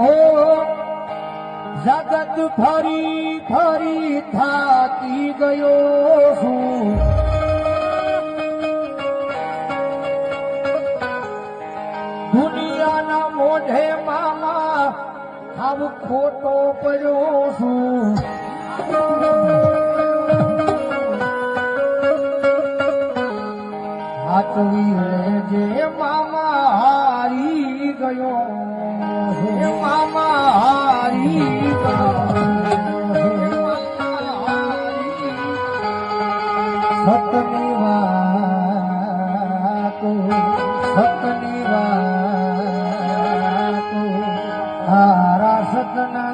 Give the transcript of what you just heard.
ઓ જગત ફરી ફરી થાકી ગયો છું, દુનિયાના મોઢે મામા આવ ખોટો પડ્યો છું. હાચવી લેજે મામા હારી ગયો, હે મામા હારી ગયો, સતની વાતો સતની વાતો હારા સતના